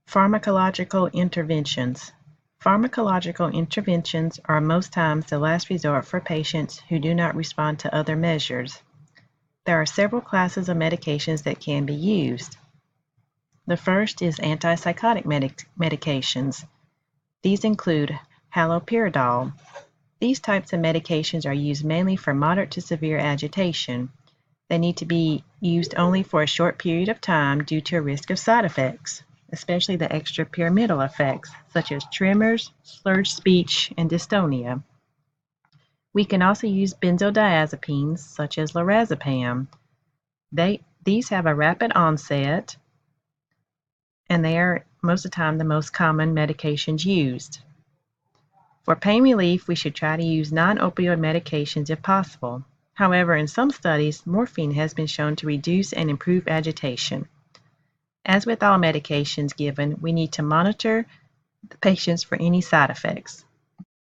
Pharmacological interventions. Pharmacological interventions are most times the last resort for patients who do not respond to other measures. There are several classes of medications that can be used. The first is antipsychotic medications. These include haloperidol. These types of medications are used mainly for moderate to severe agitation. They need to be used only for a short period of time due to a risk of side effects, especially the extrapyramidal effects, such as tremors, slurred speech, and dystonia. We can also use benzodiazepines, such as lorazepam. These have a rapid onset, and they are most of the time the most common medications used. For pain relief, we should try to use non-opioid medications if possible. However, in some studies, morphine has been shown to reduce and improve agitation. As with all medications given, we need to monitor the patients for any side effects.